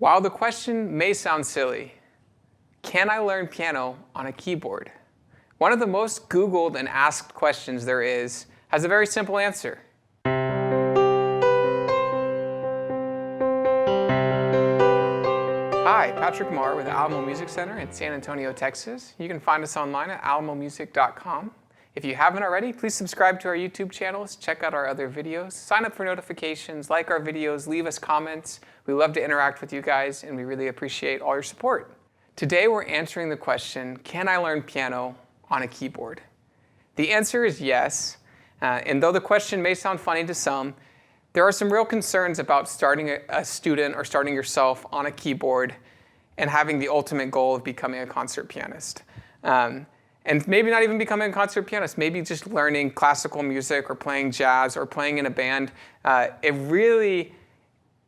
While the question may sound silly, can I learn piano on a keyboard? One of the most Googled and asked questions there is has a very simple answer. Hi, Patrick Marr with Alamo Music Center in San Antonio, Texas. You can find us online at alamomusic.com. If you haven't already, please subscribe to our YouTube channels, check out our other videos, sign up for notifications, like our videos, leave us comments. We love to interact with you guys, and we really appreciate all your support. Today we're answering the question, can I learn piano on a keyboard? The answer is yes, and though the question may sound funny to some, there are some real concerns about starting a student or starting yourself on a keyboard and having the ultimate goal of becoming a concert pianist. And maybe not even becoming a concert pianist, maybe just learning classical music or playing jazz or playing in a band.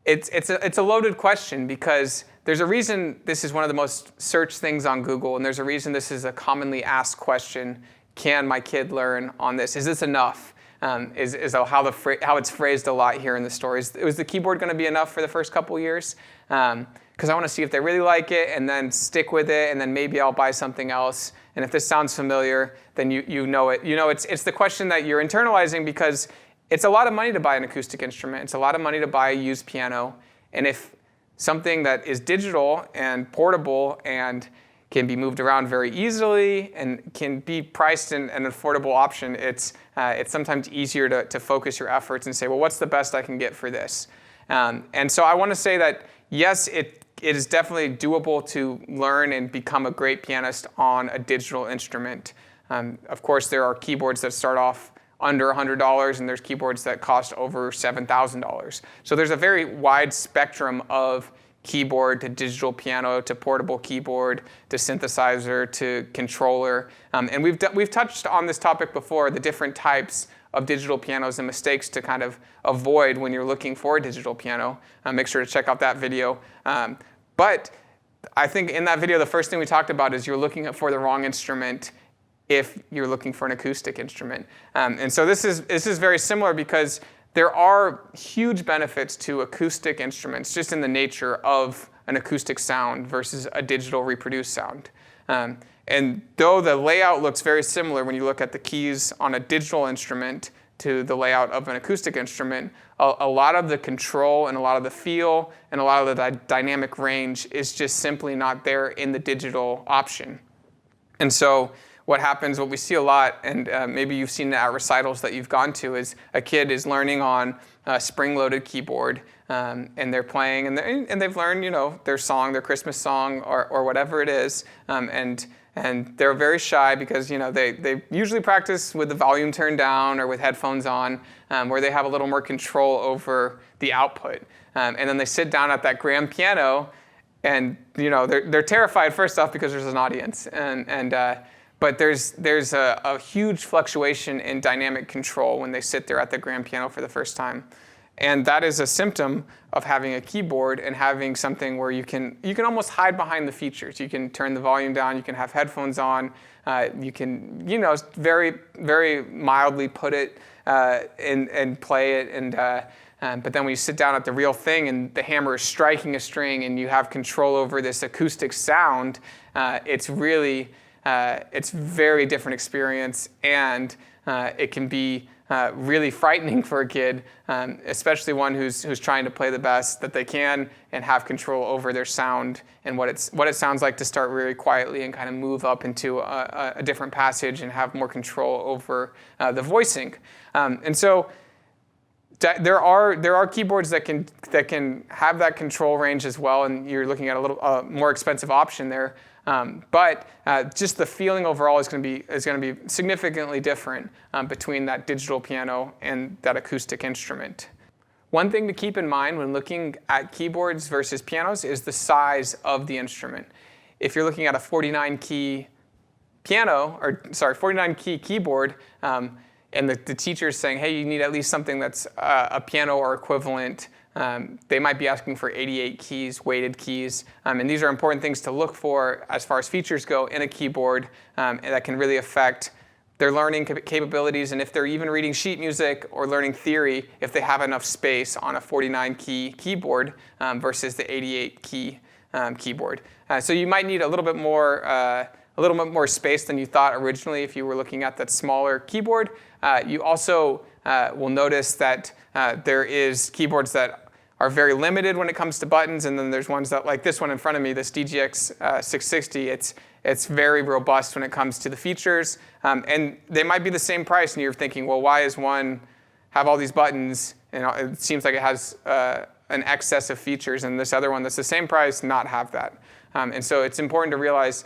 It's a loaded question because there's a reason this is one of the most searched things on Google, and there's a reason this is a commonly asked question. Can my kid learn on this? Is this enough? Is how it's phrased a lot here in the stories. Was the keyboard going to be enough for the first couple years? Because I want to see if they really like it and then stick with it, and then maybe I'll buy something else. And if this sounds familiar, then you know it. You know it's the question that you're internalizing because it's a lot of money to buy an acoustic instrument. It's a lot of money to buy a used piano. And if something that is digital and portable and can be moved around very easily and can be priced in an affordable option, it's sometimes easier to focus your efforts and say, well, what's the best I can get for this? And so I want to say that, yes, it is definitely doable to learn and become a great pianist on a digital instrument. Of course, there are keyboards that start off under $100, and there's keyboards that cost over $7,000. So there's a very wide spectrum of keyboard to digital piano to portable keyboard to synthesizer to controller. And we've touched on this topic before, the different types of digital pianos and mistakes to kind of avoid when you're looking for a digital piano. Make sure to check out that video. But I think in that video, the first thing we talked about is you're looking for the wrong instrument if you're looking for an acoustic instrument. And so this is very similar because there are huge benefits to acoustic instruments just in the nature of an acoustic sound versus a digital reproduced sound. And though the layout looks very similar when you look at the keys on a digital instrument to the layout of an acoustic instrument, a lot of the control and a lot of the feel and a lot of the dynamic range is just simply not there in the digital option. And so what we see a lot, and maybe you've seen it at recitals that you've gone to, is a kid is learning on a spring-loaded keyboard, and they're playing, and they've learned, their song, their Christmas song, or whatever it is, and they're very shy because, they usually practice with the volume turned down or with headphones on, where they have a little more control over the output. And then they sit down at that grand piano, and, they're terrified first off because there's an audience, but there's a huge fluctuation in dynamic control when they sit there at the grand piano for the first time. And that is a symptom of having a keyboard and having something where you can almost hide behind the features. You can turn the volume down, you can have headphones on, you can, very, very mildly put it and play it. But then when you sit down at the real thing and the hammer is striking a string and you have control over this acoustic sound, it's very different experience, and it can be really frightening for a kid, especially one who's trying to play the best that they can and have control over their sound and what it sounds like to start really quietly and kind of move up into a different passage and have more control over the voicing. And so there are keyboards that can have that control range as well, and you're looking at a little more expensive option there. But just the feeling overall is going to be significantly different between that digital piano and that acoustic instrument. One thing to keep in mind when looking at keyboards versus pianos is the size of the instrument. If you're looking at a 49-key keyboard, and the teacher is saying, hey, you need at least something that's a piano or equivalent, they might be asking for 88 keys, weighted keys. And these are important things to look for as far as features go in a keyboard, and that can really affect their learning capabilities, and if they're even reading sheet music or learning theory, if they have enough space on a 49-key keyboard versus the 88-key keyboard. So you might need a little bit more space than you thought originally if you were looking at that smaller keyboard. You also will notice that there is keyboards that are very limited when it comes to buttons, and then there's ones that, like this one in front of me, this DGX 660, it's very robust when it comes to the features, and they might be the same price, and you're thinking, well, why does one have all these buttons, and it seems like it has an excess of features, and this other one that's the same price not have that. And so it's important to realize,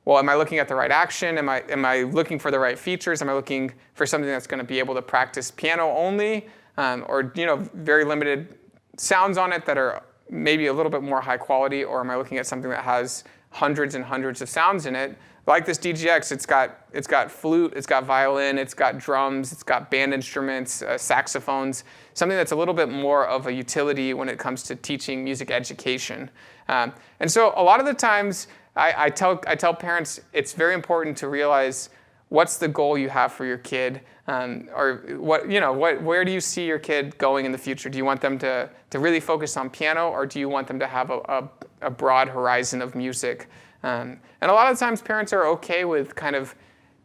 well, am I looking at the right action? Am I looking for the right features? Am I looking for something that's going to be able to practice piano only, or very limited sounds on it that are maybe a little bit more high quality, or am I looking at something that has hundreds and hundreds of sounds in it? Like this DGX, it's got flute, it's got violin, it's got drums, it's got band instruments, saxophones, something that's a little bit more of a utility when it comes to teaching music education. And so a lot of the times I tell parents it's very important to realize what's the goal you have for your kid, or where do you see your kid going in the future? Do you want them to really focus on piano, or do you want them to have a broad horizon of music? And a lot of times parents are okay with kind of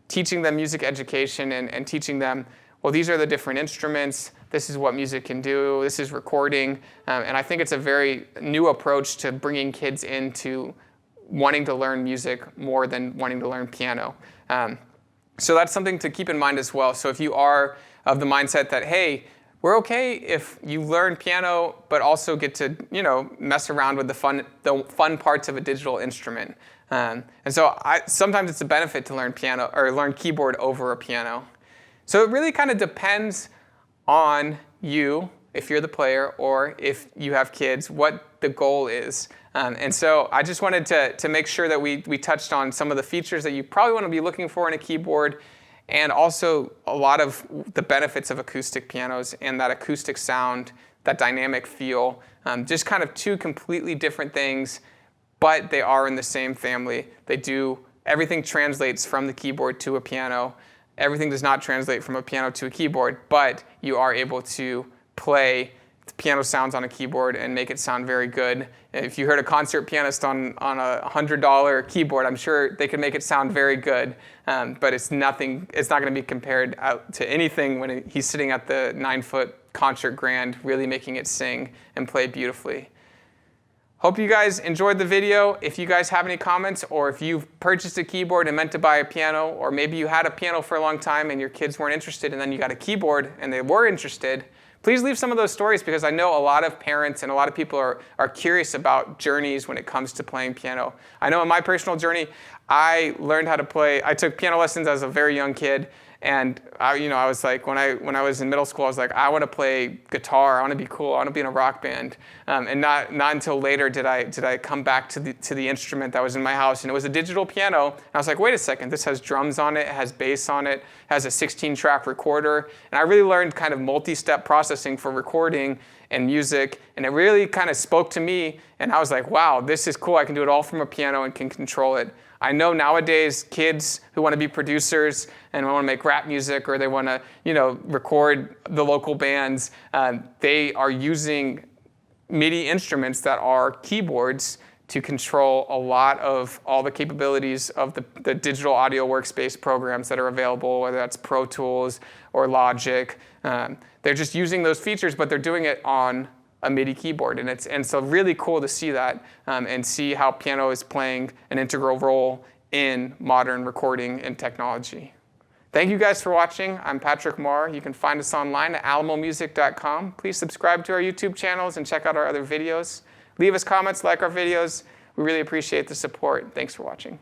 teaching them music education and teaching them, well, these are the different instruments, this is what music can do, this is recording. And I think it's a very new approach to bringing kids into wanting to learn music more than wanting to learn piano. So that's something to keep in mind as well. So if you are of the mindset that, hey, we're okay if you learn piano, but also get to mess around with the fun parts of a digital instrument. And so sometimes it's a benefit to learn piano or learn keyboard over a piano. So it really kind of depends on you, if you're the player or if you have kids, what the goal is. And so I just wanted to make sure that we touched on some of the features that you probably want to be looking for in a keyboard, and also a lot of the benefits of acoustic pianos and that acoustic sound, that dynamic feel. Just kind of two completely different things, but they are in the same family. Everything translates from the keyboard to a piano. Everything does not translate from a piano to a keyboard, but you are able to play piano sounds on a keyboard and make it sound very good. If you heard a concert pianist on a $100 keyboard, I'm sure they could make it sound very good, but it's not going to be compared to anything when he's sitting at the 9-foot concert grand, really making it sing and play beautifully. Hope you guys enjoyed the video. If you guys have any comments, or if you've purchased a keyboard and meant to buy a piano, or maybe you had a piano for a long time and your kids weren't interested, and then you got a keyboard and they were interested, please leave some of those stories, because I know a lot of parents and a lot of people are curious about journeys when it comes to playing piano. I know in my personal journey, I took piano lessons as a very young kid, and I was like, when I was in middle school, I was like, I want to play guitar, I want to be cool, I want to be in a rock band. And not until later did I come back to the instrument that was in my house, and it was a digital piano. And I was like, wait a second, this has drums on it, it has bass on it, it has a 16-track recorder. And I really learned kind of multi-step processing for recording and music, and it really kind of spoke to me, and I was like, wow, this is cool, I can do it all from a piano and can control it. I know nowadays kids who want to be producers and want to make rap music, or they want to, record the local bands, they are using MIDI instruments that are keyboards to control a lot of all the capabilities of the digital audio workspace programs that are available, whether that's Pro Tools or Logic. They're just using those features, but they're doing it on a MIDI keyboard, and it's so really cool to see that and see how piano is playing an integral role in modern recording and technology. Thank you guys for watching. I'm Patrick Marr. You can find us online at alamomusic.com. Please subscribe to our YouTube channels and check out our other videos. Leave us comments, like our videos. We really appreciate the support. Thanks for watching.